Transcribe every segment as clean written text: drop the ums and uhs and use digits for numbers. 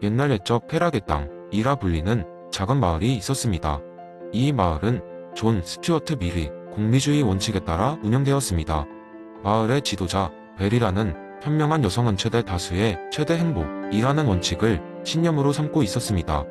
옛날 옛적 쾌락의 땅이라 불리는 작은 마을이 있었습니다. 이 마을은 존 스튜어트 밀의 공리주의 원칙에 따라 운영되었습니다. 마을의 지도자 벨이라는 현명한 여성은 최대 다수의 최대 행복이라는 원칙을 신념으로 삼고 있었습니다.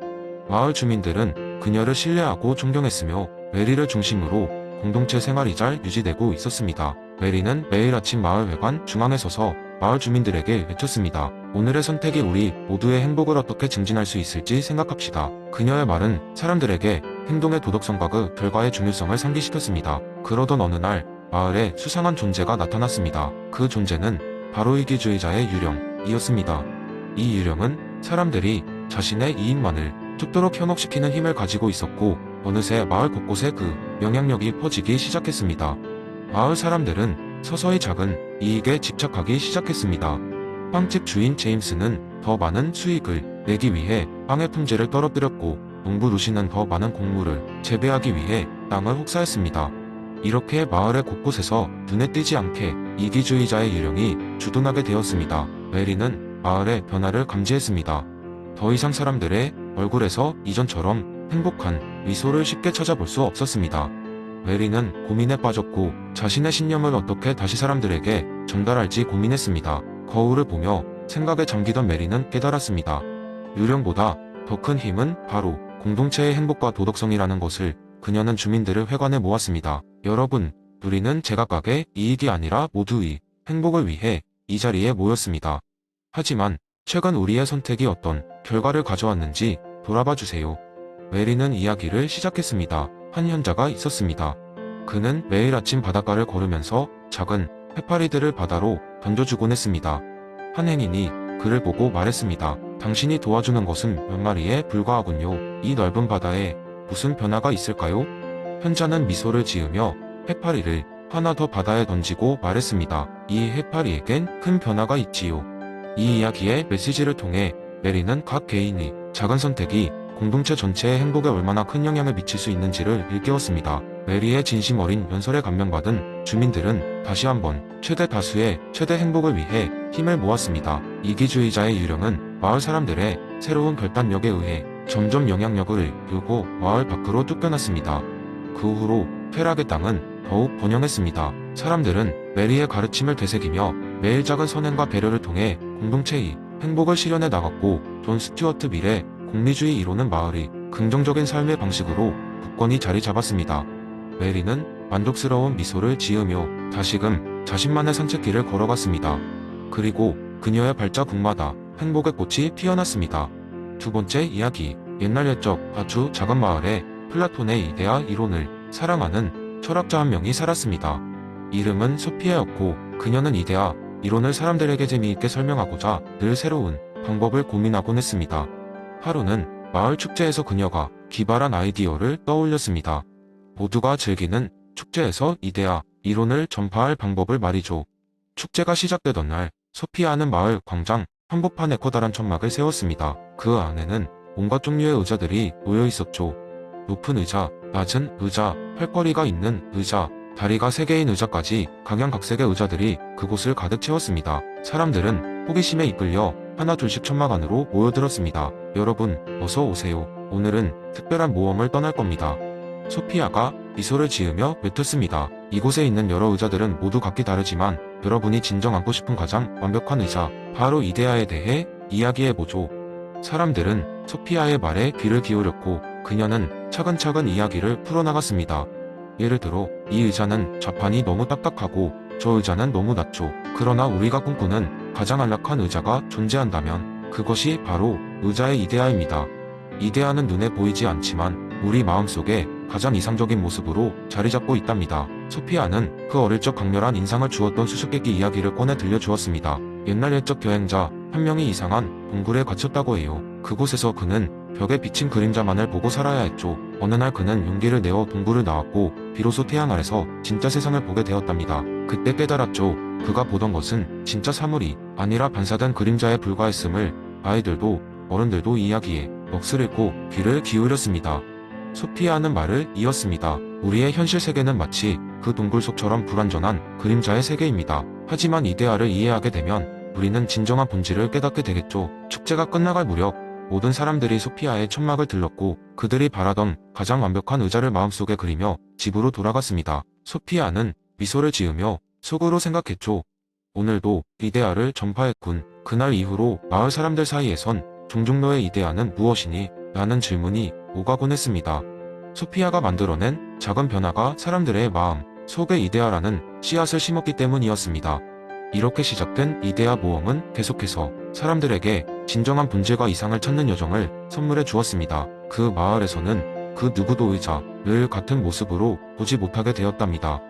마을 주민들은 그녀를 신뢰하고 존경했으며 벨이를 중심으로 공동체 생활이 잘 유지되고 있었습니다. 벨이는 매일 아침 마을 회관 중앙에 서서 마을 주민들에게 외쳤습니다. 오늘의 선택이 우리 모두의 행복을 어떻게 증진할 수 있을지 생각합시다. 그녀의 말은 사람들에게 행동의 도덕성과 그 결과의 중요성을 상기시켰습니다. 그러던 어느 날 마을에 수상한 존재가 나타났습니다. 그 존재는 바로 이기주의자의 유령이었습니다. 이 유령은 사람들이 자신의 이익만을 죽도록 현혹시키는 힘을 가지고 있었고 어느새 마을 곳곳에 그 영향력이 퍼지기 시작했습니다. 마을 사람들은 서서히 작은 이익에 집착하기 시작했습니다. 빵집 주인 제임스는 더 많은 수익을 내기 위해 빵의 품질을 떨어뜨렸고 농부 루시는 더 많은 곡물을 재배하기 위해 땅을 혹사했습니다. 이렇게 마을의 곳곳에서 눈에 띄지 않게 이기주의자의 유령이 주둔하게 되었습니다. 메리는 마을의 변화를 감지했습니다. 더 이상 사람들의 얼굴에서 이전처럼 행복한 미소를 쉽게 찾아볼 수 없었습니다. 메리는 고민에 빠졌고 자신의 신념을 어떻게 다시 사람들에게 전달할지 고민했습니다. 거울을 보며 생각에 잠기던 메리는 깨달았습니다. 유령보다 더 큰 힘은 바로 공동체의 행복과 도덕성이라는 것을. 그녀는 주민들을 회관에 모았습니다. 여러분, 우리는 제각각의 이익이 아니라 모두의 행복을 위해 이 자리에 모였습니다. 하지만 최근 우리의 선택이 어떤 결과를 가져왔는지 돌아봐 주세요. 메리는 이야기를 시작했습니다. 한 현자가 있었습니다. 그는 매일 아침 바닷가를 걸으면서 작은 해파리들을 바다로 던져주곤 했습니다. 한 행인이 그를 보고 말했습니다. 당신이 도와주는 것은 몇 마리에 불과하군요. 이 넓은 바다에 무슨 변화가 있을까요? 현자는 미소를 지으며 해파리를 하나 더 바다에 던지고 말했습니다. 이 해파리에겐 큰 변화가 있지요. 이 이야기의 메시지를 통해 메리는 각 개인이 작은 선택이 공동체 전체의 행복에 얼마나 큰 영향을 미칠 수 있는지를 일깨웠습니다. 메리의 진심 어린 연설에 감명받은 주민들은 다시 한번 최대 다수의 최대 행복을 위해 힘을 모았습니다. 이기주의자의 유령은 마을 사람들의 새로운 결단력에 의해 점점 영향력을 잃고 마을 밖으로 쫓겨났습니다. 그 후로 쾌락의 땅은 더욱 번영했습니다. 사람들은 메리의 가르침을 되새기며 매일 작은 선행과 배려를 통해 공동체의 행복을 실현해 나갔고 존 스튜어트 밀의 공리주의 이론은 마을의 긍정적인 삶의 방식으로 굳건히 자리 잡았습니다. 메리는 만족스러운 미소를 지으며 다시금 자신만의 산책길을 걸어갔습니다. 그리고 그녀의 발자국마다 행복의 꽃이 피어났습니다. 두 번째 이야기, 옛날 옛적 아주 작은 마을에 플라톤의 이데아 이론을 사랑하는 철학자 한 명이 살았습니다. 이름은 소피아였고 그녀는 이데아 이론을 사람들에게 재미있게 설명하고자 늘 새로운 방법을 고민하곤 했습니다. 하루는 마을 축제에서 그녀가 기발한 아이디어를 떠올렸습니다. 모두가 즐기는 축제에서 이데아 이론을 전파할 방법을 말이죠. 축제가 시작되던 날 소피아는 마을 광장 한복판에 커다란 천막을 세웠습니다. 그 안에는 온갖 종류의 의자들이 놓여 있었죠. 높은 의자, 낮은 의자, 팔걸이가 있는 의자, 다리가 3개인 의자까지 각양각색의 의자들이 그곳을 가득 채웠습니다. 사람들은 호기심에 이끌려 하나 둘씩 천막 안으로 모여들었습니다. 여러분, 어서 오세요. 오늘은 특별한 모험을 떠날 겁니다. 소피아가 미소를 지으며 외쳤습니다. 이곳에 있는 여러 의자들은 모두 각기 다르지만 여러분이 진정 앉고 싶은 가장 완벽한 의자, 바로 이데아에 대해 이야기해보죠. 사람들은 소피아의 말에 귀를 기울였고 그녀는 차근차근 이야기를 풀어나갔습니다. 예를 들어, 이 의자는 좌판이 너무 딱딱하고 저 의자는 너무 낮죠. 그러나 우리가 꿈꾸는 가장 안락한 의자가 존재한다면 그것이 바로 의자의 이데아입니다. 이데아는 눈에 보이지 않지만 우리 마음속에 가장 이상적인 모습으로 자리 잡고 있답니다. 소피아는 그 어릴 적 강렬한 인상을 주었던 수수께끼 이야기를 꺼내 들려주었습니다. 옛날 옛적 여행자 한 명이 이상한 동굴에 갇혔다고 해요. 그곳에서 그는 벽에 비친 그림자만을 보고 살아야 했죠. 어느 날 그는 용기를 내어 동굴을 나왔고 비로소 태양 아래서 진짜 세상을 보게 되었답니다. 그때 깨달았죠. 그가 보던 것은 진짜 사물이 아니라 반사된 그림자에 불과했음을. 아이들도 어른들도 이 이야기에 넋을 잃고 귀를 기울였습니다. 소피아는 말을 이었습니다. 우리의 현실 세계는 마치 그 동굴 속처럼 불완전한 그림자의 세계입니다. 하지만 이데아를 이해하게 되면 우리는 진정한 본질을 깨닫게 되겠죠. 축제가 끝나갈 무렵 모든 사람들이 소피아의 천막을 들렀고 그들이 바라던 가장 완벽한 의자를 마음속에 그리며 집으로 돌아갔습니다. 소피아는 미소를 지으며 속으로 생각했죠. 오늘도 이데아를 전파했군. 그날 이후로 마을 사람들 사이에선 종종너의 이데아는 무엇이니? 라는 질문이 오가곤 했습니다. 소피아가 만들어낸 작은 변화가 사람들의 마음 속에 이데아라는 씨앗을 심었기 때문이었습니다. 이렇게 시작된 이데아 모험은 계속해서 사람들에게 진정한 본질과 이상을 찾는 여정을 선물해 주었습니다. 그 마을에서는 그 누구도 의자를 같은 모습으로 보지 못하게 되었답니다.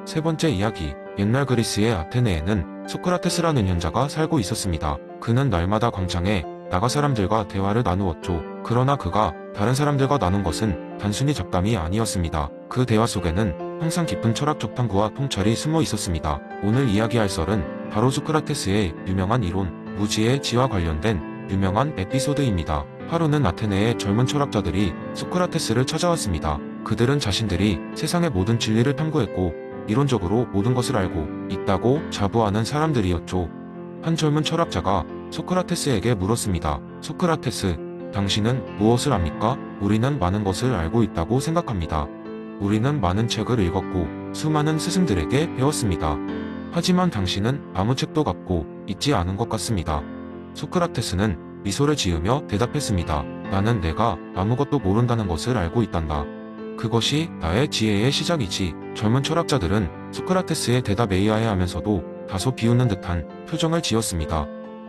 세 번째 이야기, 옛날 그리스의 아테네에는 소크라테스라는 현자가 살고 있었습니다. 그는 날마다 광장에 나가 사람들과 대화를 나누었죠. 그러나 그가 다른 사람들과 나눈 것은 단순히 잡담이 아니었습니다. 그 대화 속에는 항상 깊은 철학적 탐구와 통찰이 숨어 있었습니다. 오늘 이야기할 썰은 바로 소크라테스의 유명한 이론, 무지의 지와 관련된 유명한 에피소드입니다. 하루는 아테네의 젊은 철학자들이 소크라테스를 찾아왔습니다. 그들은 자신들이 세상의 모든 진리를 탐구했고 이론적으로 모든 것을 알고 있다고 자부하는 사람들이었죠. 한 젊은 철학자가 소크라테스에게 물었습니다. 소크라테스, 당신은 무엇을 압니까? 우리는 많은 것을 알고 있다고 생각합니다. 우리는 많은 책을 읽었고 수많은 스승들에게 배웠습니다. 하지만 당신은 아무 책도 갖고 있지 않은 것 같습니다. 소크라테스는 미소를 지으며 대답했습니다. 나는 내가 아무것도 모른다는 것을 알고 있단다. 그것이 나의 지혜의 시작이지. 젊은 철학자들은 소크라테스의 대답에 의아해하면서도 다소 비웃는 듯한 표정을 지었습니다.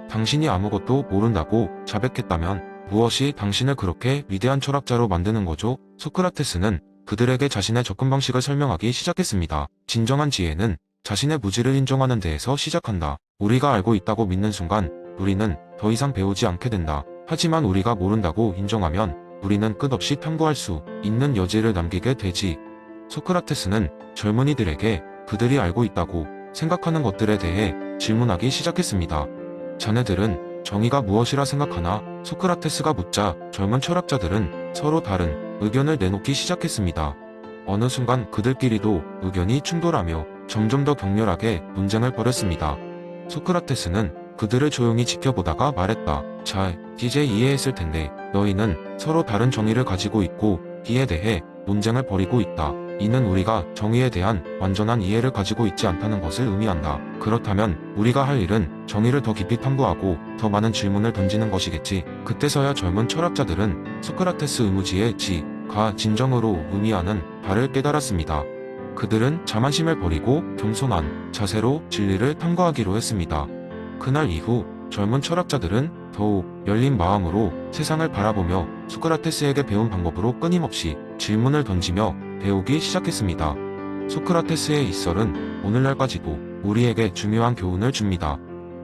당신이 아무것도 모른다고 자백했다면 무엇이 당신을 그렇게 위대한 철학자로 만드는 거죠? 소크라테스는 그들에게 자신의 접근 방식을 설명하기 시작했습니다. 진정한 지혜는 자신의 무지를 인정하는 데에서 시작한다. 우리가 알고 있다고 믿는 순간 우리는 더 이상 배우지 않게 된다. 하지만 우리가 모른다고 인정하면 우리는 끝없이 탐구할 수 있는 여지를 남기게 되지. 소크라테스는 젊은이들에게 그들이 알고 있다고 생각하는 것들에 대해 질문하기 시작했습니다. 자네들은 정의가 무엇이라 생각하나? 소크라테스가 묻자 젊은 철학자들은 서로 다른 의견을 내놓기 시작했습니다. 어느 순간 그들끼리도 의견이 충돌하며 점점 더 격렬하게 논쟁을 벌였습니다. 소크라테스는 그들을 조용히 지켜보다가 말했다. 자, 이제 이해했을 텐데 너희는 서로 다른 정의를 가지고 있고 이에 대해 논쟁을 벌이고 있다. 이는 우리가 정의에 대한 완전한 이해를 가지고 있지 않다는 것을 의미한다. 그렇다면 우리가 할 일은 정의를 더 깊이 탐구하고 더 많은 질문을 던지는 것이겠지. 그때서야 젊은 철학자들은 소크라테스 의무지의 지가 진정으로 의미하는 바를 깨달았습니다. 그들은 자만심을 버리고 겸손한 자세로 진리를 탐구하기로 했습니다. 그날 이후 젊은 철학자들은 더욱 열린 마음으로 세상을 바라보며 소크라테스에게 배운 방법으로 끊임없이 질문을 던지며 배우기 시작했습니다. 소크라테스의 이 썰은 오늘날까지도 우리에게 중요한 교훈을 줍니다.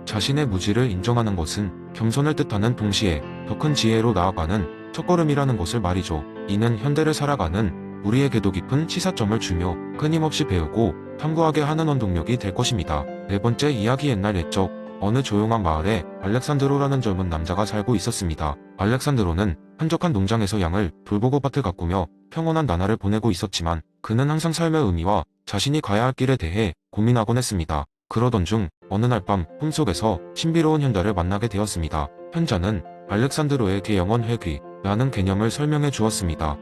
자신의 무지를 인정하는 것은 겸손을 뜻하는 동시에 더 큰 지혜로 나아가는 첫걸음이라는 것을 말이죠. 이는 현대를 살아가는 우리에게도 깊은 시사점을 주며 끊임없이 배우고 탐구하게 하는 원동력이 될 것입니다. 네 번째 이야기, 옛날 옛적 어느 조용한 마을에 알렉산드로라는 젊은 남자가 살고 있었습니다. 알렉산드로는 한적한 농장에서 양을 돌보고 밭을 가꾸며 평온한 나날을 보내고 있었지만 그는 항상 삶의 의미와 자신이 가야 할 길에 대해 고민하곤 했습니다. 그러던 중 어느 날 밤 꿈속에서 신비로운 현자를 만나게 되었습니다. 현자는 알렉산드로에게 영원 회귀라는 개념을 설명해 주었습니다.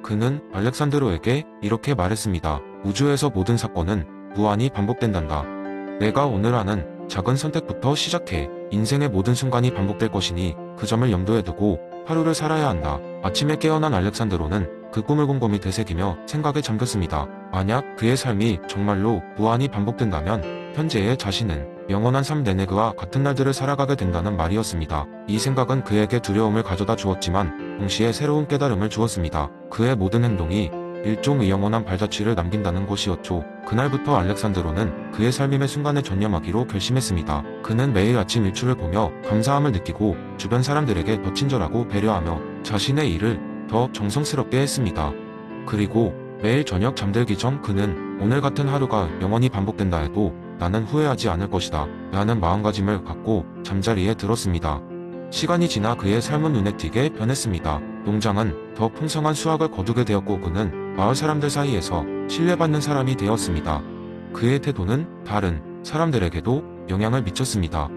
그는 알렉산드로에게 이렇게 말했습니다. 우주에서 모든 사건은 무한히 반복된단다. 내가 오늘 하는 작은 선택부터 시작해 인생의 모든 순간이 반복될 것이니 그 점을 염두에 두고 하루를 살아야 한다. 아침에 깨어난 알렉산드로는 그 꿈을 곰곰이 되새기며 생각에 잠겼습니다. 만약 그의 삶이 정말로 무한히 반복된다면 현재의 자신은 영원한 삶 내내 그와 같은 날들을 살아가게 된다는 말이었습니다. 이 생각은 그에게 두려움을 가져다 주었지만 동시에 새로운 깨달음을 주었습니다. 그의 모든 행동이 일종의 영원한 발자취를 남긴다는 것이었죠. 그날부터 알렉산드로는 그의 삶임의 순간에 전념하기로 결심했습니다. 그는 매일 아침 일출을 보며 감사함을 느끼고 주변 사람들에게 더 친절하고 배려하며 자신의 일을 더 정성스럽게 했습니다. 그리고 매일 저녁 잠들기 전 그는 오늘 같은 하루가 영원히 반복된다 해도 나는 후회하지 않을 것이다 라는 마음가짐을 갖고 잠자리에 들었습니다. 시간이 지나 그의 삶은 눈에 띄게 변했습니다. 농장은 더 풍성한 수확을 거두게 되었고 그는 마을 사람들 사이에서 신뢰받는 사람이 되었습니다. 그의 태도는 다른 사람들에게도 영향을 미쳤습니다.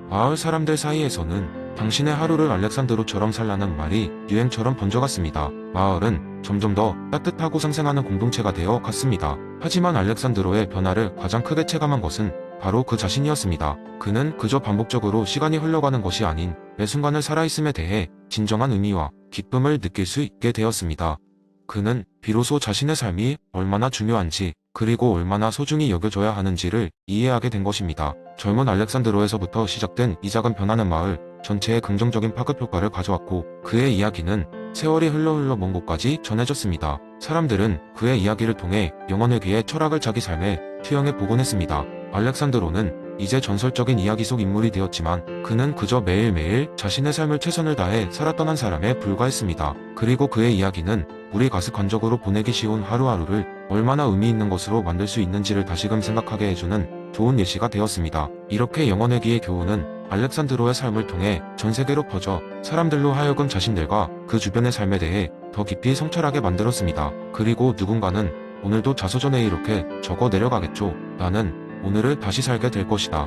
마을 사람들 사이에서는 당신의 하루를 알렉산드로처럼 살라는 말이 유행처럼 번져갔습니다. 마을은 점점 더 따뜻하고 상생하는 공동체가 되어 갔습니다. 하지만 알렉산드로의 변화를 가장 크게 체감한 것은 바로 그 자신이었습니다. 그는 그저 반복적으로 시간이 흘러가는 것이 아닌 매 순간을 살아있음에 대해 진정한 의미와 기쁨을 느낄 수 있게 되었습니다. 그는 비로소 자신의 삶이 얼마나 중요한지 그리고 얼마나 소중히 여겨져야 하는지를 이해하게 된 것입니다. 젊은 알렉산드로에서부터 시작된 이 작은 변화는 마을 전체에 긍정적인 파급 효과를 가져왔고 그의 이야기는 세월이 흘러 먼 곳까지 전해졌습니다. 사람들은 그의 이야기를 통해 영혼의 귀에 철학을 자기 삶에 투영해 보곤 했습니다. 알렉산드로는 이제 전설적인 이야기 속 인물이 되었지만 그는 그저 매일매일 자신의 삶을 최선을 다해 살았던 한 사람에 불과했습니다. 그리고 그의 이야기는 우리 가스관적으로 보내기 쉬운 하루하루를 얼마나 의미 있는 것으로 만들 수 있는지를 다시금 생각하게 해주는 좋은 예시가 되었습니다. 이렇게 영혼의 귀의 교훈은 알렉산드로의 삶을 통해 전 세계로 퍼져 사람들로 하여금 자신들과 그 주변의 삶에 대해 더 깊이 성찰하게 만들었습니다. 그리고 누군가는 오늘도 자서전에 이렇게 적어 내려가겠죠. 나는 오늘을 다시 살게 될 것이다.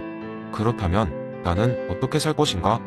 그렇다면 나는 어떻게 살 것인가?